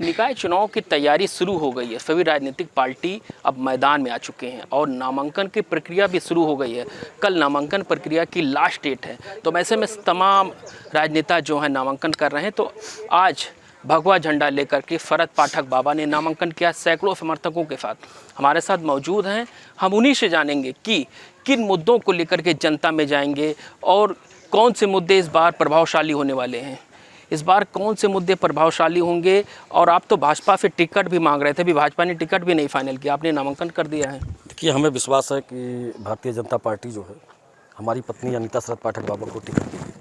निकाय चुनाव की तैयारी शुरू हो गई है। सभी राजनीतिक पार्टी अब मैदान में आ चुके हैं और नामांकन की प्रक्रिया भी शुरू हो गई है। कल नामांकन प्रक्रिया की लास्ट डेट है, तो ऐसे में तमाम राजनेता जो हैं नामांकन कर रहे हैं। तो आज भगवा झंडा लेकर के फरद पाठक बाबा ने नामांकन किया सैकड़ों समर्थकों के साथ। हमारे साथ मौजूद हैं, हम उन्हीं से जानेंगे कि किन मुद्दों को लेकर के जनता में जाएंगे और कौन से मुद्दे इस बार प्रभावशाली होने वाले हैं। इस बार कौन से मुद्दे प्रभावशाली होंगे। और आप तो भाजपा से टिकट भी मांग रहे थे, अभी भाजपा ने टिकट भी नहीं फाइनल किया, आपने नामांकन कर दिया है। देखिए, हमें विश्वास है कि भारतीय जनता पार्टी जो है हमारी पत्नी अनीता शरद पाठक बाबा को टिकट देगी।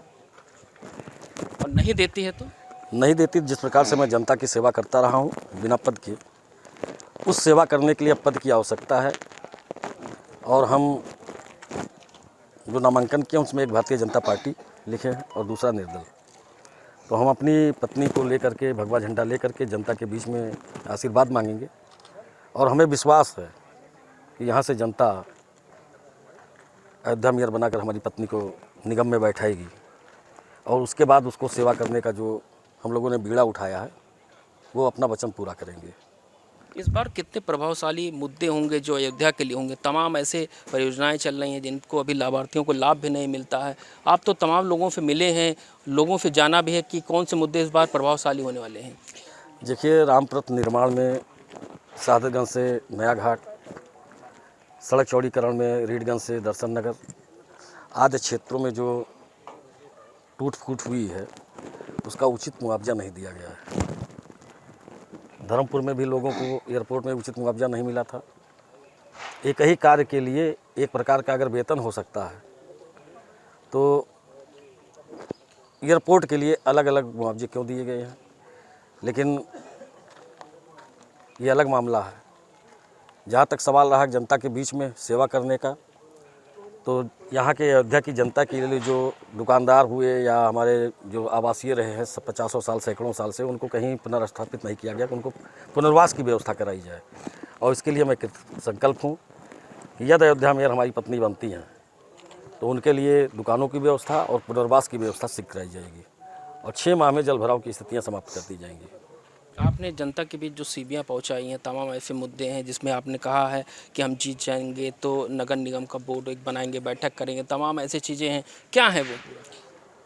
और नहीं देती है तो नहीं देती। जिस प्रकार से मैं जनता की सेवा करता रहा हूँ बिना पद के, उस सेवा करने के लिए अब पद की आवश्यकता है। और हम जो नामांकन किया उसमें एक भारतीय जनता पार्टी लिखे हैं और दूसरा निर्दल। तो हम अपनी पत्नी को लेकर के भगवा झंडा लेकर के जनता के बीच में आशीर्वाद मांगेंगे। और हमें विश्वास है कि यहाँ से जनता अयोध्या मेयर बनाकर हमारी पत्नी को निगम में बैठाएगी और उसके बाद उसको सेवा करने का जो हम लोगों ने बीड़ा उठाया है वो अपना वचन पूरा करेंगे। इस बार कितने प्रभावशाली मुद्दे होंगे जो अयोध्या के लिए होंगे। तमाम ऐसे परियोजनाएं चल रही हैं जिनको अभी लाभार्थियों को लाभ भी नहीं मिलता है। आप तो तमाम लोगों से मिले हैं, लोगों से जाना भी है कि कौन से मुद्दे इस बार प्रभावशाली होने वाले हैं। देखिए, रामप्रत निर्माण में सादतगंज से नया घाट, सड़क चौड़ीकरण में रीडगंज से दर्शन नगर आदि क्षेत्रों में जो टूट फूट हुई है उसका उचित मुआवजा नहीं दिया गया है। धर्मपुर में भी लोगों को एयरपोर्ट में उचित मुआवजा नहीं मिला था। एक ही कार्य के लिए एक प्रकार का अगर वेतन हो सकता है तो एयरपोर्ट के लिए अलग अलग मुआवजे क्यों दिए गए हैं। लेकिन ये अलग मामला है। जहाँ तक सवाल रहा जनता के बीच में सेवा करने का, तो यहाँ के अयोध्या की जनता के लिए जो दुकानदार हुए या हमारे जो आवासीय रहे हैं 50 साल सैकड़ों साल से, उनको कहीं पुनर्स्थापित नहीं किया गया, उनको पुनर्वास की व्यवस्था कराई जाए। और इसके लिए मैं संकल्प हूँ कि यदि अयोध्या मेयर हमारी पत्नी बनती हैं तो उनके लिए दुकानों की व्यवस्था और पुनर्वास की व्यवस्था शीघ्र कराई जाएगी और 6 माह में जल भराव की स्थितियाँ समाप्त कर दी जाएंगी। आपने जनता के बीच जो सीबियाँ पहुंचाई हैं, तमाम ऐसे मुद्दे हैं जिसमें आपने कहा है कि हम जीत जाएंगे तो नगर निगम का बोर्ड एक बनाएंगे, बैठक करेंगे, तमाम ऐसी चीज़ें हैं, क्या है वो?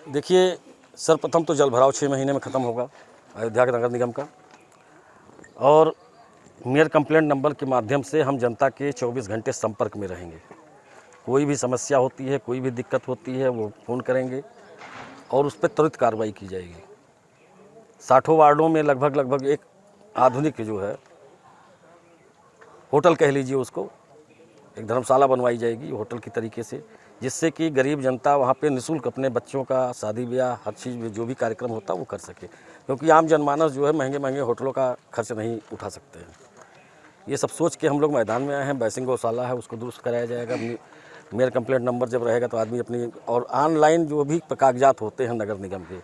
देखिए, सर्वप्रथम तो जल भराव 6 महीने में ख़त्म होगा अयोध्या के नगर निगम का। और मेयर कंप्लेंट नंबर के माध्यम से हम जनता के 24 घंटे संपर्क में रहेंगे। कोई भी समस्या होती है, कोई भी दिक्कत होती है, वो फ़ोन करेंगे और उस पर त्वरित कार्रवाई की जाएगी। 60 वार्डों में लगभग एक आधुनिक जो है होटल कह लीजिए उसको, एक धर्मशाला बनवाई जाएगी होटल की तरीके से, जिससे कि गरीब जनता वहाँ पे निःशुल्क अपने बच्चों का शादी ब्याह हर चीज़ में जो भी कार्यक्रम होता है वो कर सके। क्योंकि आम जनमानस जो है महंगे होटलों का खर्च नहीं उठा सकते हैं। ये सब सोच के हम लोग मैदान में आए हैं। बैसिंग गौशाला है उसको दुरुस्त कराया जाएगा। मेयर कंप्लेंट नंबर जब रहेगा तो आदमी अपनी और ऑनलाइन जो भी कागजात होते हैं नगर निगम के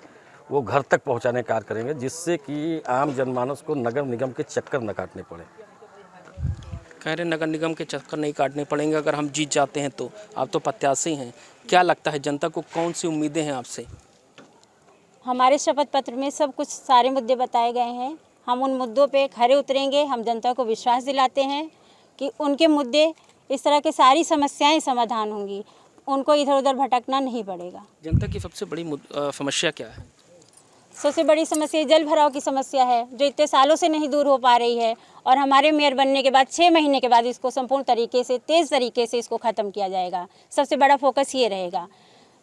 वो घर तक पहुंचाने का कार्य करेंगे, जिससे कि आम जनमानस को नगर निगम के चक्कर न काटने पड़े। कह रहे नगर निगम के चक्कर नहीं काटने पड़ेंगे अगर हम जीत जाते हैं तो। आप तो प्रत्याशी हैं, क्या लगता है जनता को कौन सी उम्मीदें हैं आपसे? हमारे शपथ पत्र में सब कुछ सारे मुद्दे बताए गए हैं। हम उन मुद्दों पे खरे उतरेंगे। हम जनता को विश्वास दिलाते हैं कि उनके मुद्दे, इस तरह की सारी समस्याएं समाधान होंगी, उनको इधर उधर भटकना नहीं पड़ेगा। जनता की सबसे बड़ी समस्या क्या है? सबसे बड़ी समस्या जल भराव की समस्या है, जो इतने सालों से नहीं दूर हो पा रही है। और हमारे मेयर बनने के बाद 6 महीने के बाद इसको संपूर्ण तरीके से, तेज़ तरीके से इसको ख़त्म किया जाएगा। सबसे बड़ा फोकस ये रहेगा।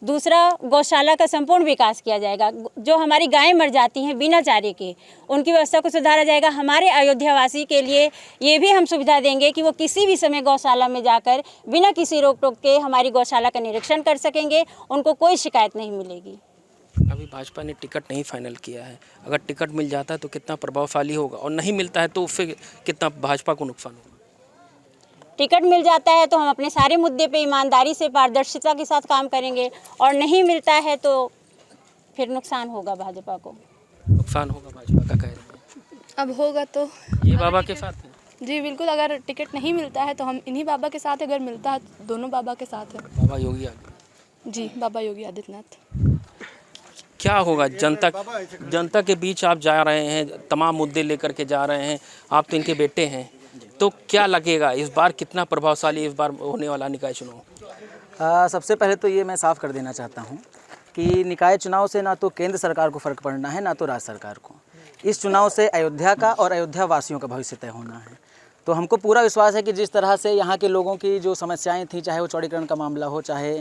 दूसरा, गौशाला का संपूर्ण विकास किया जाएगा। जो हमारी गायें मर जाती हैं बिना चारे के, उनकी व्यवस्था को सुधारा जाएगा। हमारे अयोध्यावासी के लिए ये भी हम सुविधा देंगे कि वो किसी भी समय गौशाला में जाकर बिना किसी रोक टोक के हमारी गौशाला का निरीक्षण कर सकेंगे। उनको कोई शिकायत नहीं मिलेगी। अभी भाजपा ने टिकट नहीं फाइनल किया है, अगर टिकट मिल जाता है तो कितना प्रभावशाली होगा, और नहीं मिलता है तो फिर कितना भाजपा को नुकसान होगा? टिकट मिल जाता है तो हम अपने सारे मुद्दे पे ईमानदारी से, पारदर्शिता के साथ काम करेंगे, और नहीं मिलता है तो फिर नुकसान होगा भाजपा को। नुकसान होगा भाजपा का, कह रहे हैं। अब होगा तो ये बाबा के साथ है। जी बिल्कुल, अगर टिकट नहीं मिलता है तो हम इन्हीं बाबा के साथ, अगर मिलता है तो दोनों बाबा के साथ है। बाबा योगी आदित्यनाथ। जी, बाबा योगी आदित्यनाथ। क्या होगा जनता के बीच आप जा रहे हैं, तमाम मुद्दे लेकर के जा रहे हैं, आप तो इनके बेटे हैं, तो क्या लगेगा इस बार कितना प्रभावशाली इस बार होने वाला निकाय चुनाव? सबसे पहले तो ये मैं साफ कर देना चाहता हूँ कि निकाय चुनाव से ना तो केंद्र सरकार को फ़र्क पड़ना है, ना तो राज्य सरकार को। इस चुनाव से अयोध्या का और अयोध्या वासियों का भविष्य तय होना है। तो हमको पूरा विश्वास है कि जिस तरह से यहाँ के लोगों की जो समस्याएं थी, चाहे वो चौड़ीकरण का मामला हो, चाहे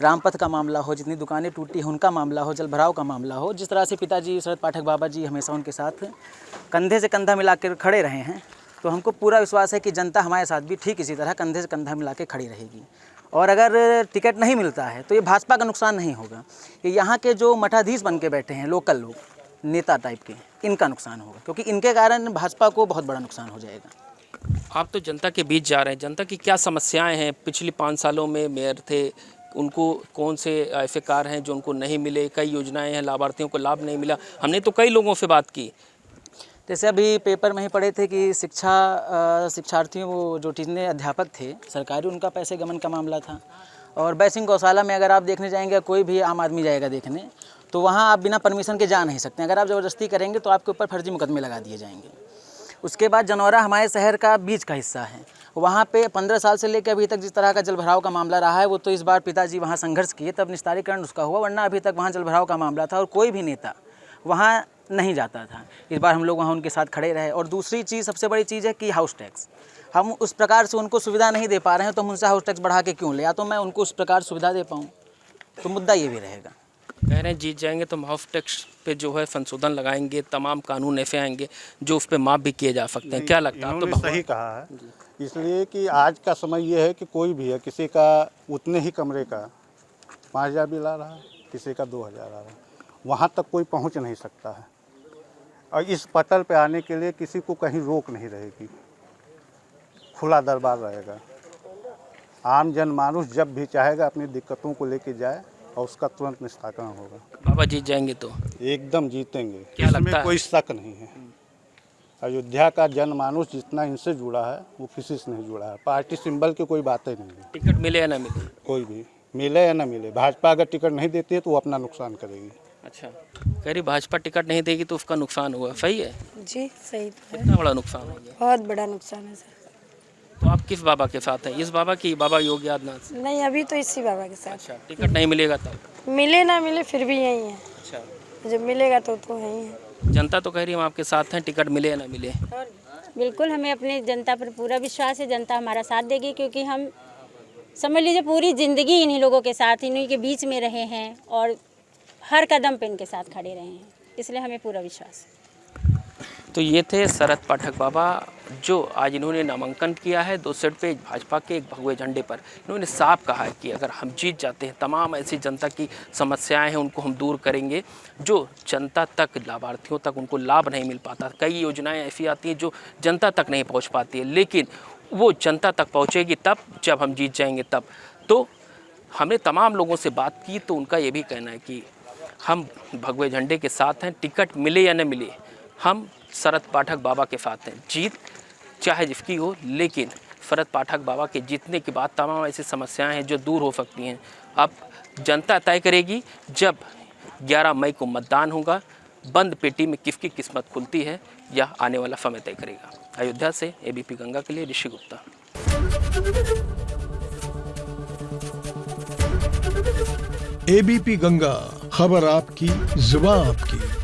रामपथ का मामला हो, जितनी दुकानें टूटी हैं उनका मामला हो, जल भराव का मामला हो, जिस तरह से पिताजी शरद पाठक बाबा जी हमेशा उनके साथ कंधे से कंधा मिला कर खड़े रहे हैं, तो हमको पूरा विश्वास है कि जनता हमारे साथ भी ठीक इसी तरह कंधे से कंधा मिला के खड़ी रहेगी। और अगर टिकट नहीं मिलता है तो ये भाजपा का नुकसान नहीं होगा, ये यहाँ के जो मठाधीश बन के बैठे हैं, लोकल लोग, नेता टाइप के, इनका नुकसान होगा, क्योंकि इनके कारण भाजपा को बहुत बड़ा नुकसान हो जाएगा। आप तो जनता के बीच जा रहे हैं, जनता की क्या समस्याएं हैं? पिछले 5 सालों में मेयर थे, उनको कौन से ऐसे कार्य हैं जो उनको नहीं मिले? कई योजनाएं हैं, लाभार्थियों को लाभ नहीं मिला। हमने तो कई लोगों से बात की। जैसे अभी पेपर में ही पढ़े थे कि शिक्षार्थियों वो जो जितने अध्यापक थे सरकारी, उनका पैसे गमन का मामला था। और बैसिंग गौशाला में अगर आप देखने जाएंगे, कोई भी आम आदमी जाएगा देखने, तो वहाँ आप बिना परमिशन के जा नहीं सकते। अगर आप ज़बरदस्ती करेंगे तो आपके ऊपर फर्जी मुकदमे लगा दिए जाएंगे। उसके बाद जनौरा हमारे शहर का बीच का हिस्सा है, वहाँ पे 15 साल से लेकर अभी तक जिस तरह का जलभराव का मामला रहा है, वो तो इस बार पिताजी वहाँ संघर्ष किए तब निस्तारीकरण उसका हुआ, वरना अभी तक वहाँ जलभराव का मामला था और कोई भी नेता वहाँ नहीं जाता था। इस बार हम लोग वहाँ उनके साथ खड़े रहे। और दूसरी चीज़, सबसे बड़ी चीज़ है कि हाउस टैक्स, हम उस प्रकार से उनको सुविधा नहीं दे पा रहे हैं, तो हम उनसे हाउस टैक्स बढ़ा के क्यों ले, या तो मैं उनको उस प्रकार सुविधा दे पाऊँ। तो मुद्दा ये भी रहेगा। कह रहे हैं जीत जाएंगे तो हाउस टैक्स पे जो है संशोधन लगाएंगे, तमाम कानून ऐसे आएंगे जो उस पर माफ़ भी किए जा सकते हैं। क्या लगता है? इन्होंने सही कहा है, इसलिए कि आज का समय ये है कि कोई भी है, किसी का उतने ही कमरे का 5,000 बिल आ रहा है, किसी का 2,000 आ रहा है, वहाँ तक कोई पहुँच नहीं सकता है। और इस पटल पे आने के लिए किसी को कहीं रोक नहीं रहेगी, खुला दरबार रहेगा। आम जनमानुस जब भी चाहेगा अपनी दिक्कतों को लेके जाए और उसका तुरंत निस्तारण होगा। बाबा जीत जाएंगे तो एकदम जीतेंगे, क्या लगता इसमें है? कोई शक नहीं है। अयोध्या का जनमानुस जितना इनसे जुड़ा है वो किसी से नहीं जुड़ा है। पार्टी सिंबल की कोई बातें नहीं है। टिकट मिले या ना मिले, कोई भी मिले या ना मिले, भाजपा अगर टिकट नहीं देती है तो वो अपना नुकसान करेगी। अच्छा, कह रही भाजपा टिकट नहीं देगी तो उसका नुकसान हुआ, सही है? जी सही तो है, कितना बड़ा नुकसान हो गया? बहुत बड़ा नुकसान है सर। तो आप किस बाबा के साथ हैं? इस बाबा की, बाबा योगी आदित्यनाथ? नहीं, अभी तो इसी बाबा के साथ। अच्छा, टिकट नहीं मिलेगा तब? मिले ना मिले फिर भी यही है, अच्छा, जब मिलेगा तो यही है। जनता तो कह रही है हम आपके साथ हैं, टिकट मिले या ना मिले। बिल्कुल, हमें अपनी जनता पर पूरा विश्वास है, जनता हमारा साथ देगी, क्योंकि हम समझ लीजिए पूरी ज़िंदगी इन्हीं लोगों के साथ, इन्हीं के बीच में रहे हैं और हर कदम पे इनके साथ खड़े रहे हैं, इसलिए हमें पूरा विश्वास है। तो ये थे शरद पाठक बाबा, जो आज इन्होंने नामांकन किया है 2 सीट पे भाजपा के एक भगवे झंडे पर। इन्होंने साफ कहा है कि अगर हम जीत जाते हैं, तमाम ऐसी जनता की समस्याएं हैं उनको हम दूर करेंगे, जो जनता तक, लाभार्थियों तक उनको लाभ नहीं मिल पाता। कई योजनाएं ऐसी आती हैं जो जनता तक नहीं पहुंच पाती है, लेकिन वो जनता तक पहुंचेगी तब जब हम जीत जाएंगे तब। तो हमने तमाम लोगों से बात की तो उनका ये भी कहना है कि हम भगवे झंडे के साथ हैं, टिकट मिले या न मिले हम शरद पाठक बाबा के साथ हैं। जीत चाहे जिसकी हो, लेकिन शरद पाठक बाबा के जीतने के बाद तमाम ऐसी समस्याएं हैं जो दूर हो सकती हैं। अब जनता तय करेगी जब 11 मई को मतदान होगा, बंद पेटी में किसकी किस्मत खुलती है यह आने वाला समय तय करेगा। अयोध्या से एबीपी गंगा के लिए ऋषि गुप्ता। एबीपी गंगा, खबर आपकी, जुबान आपकी।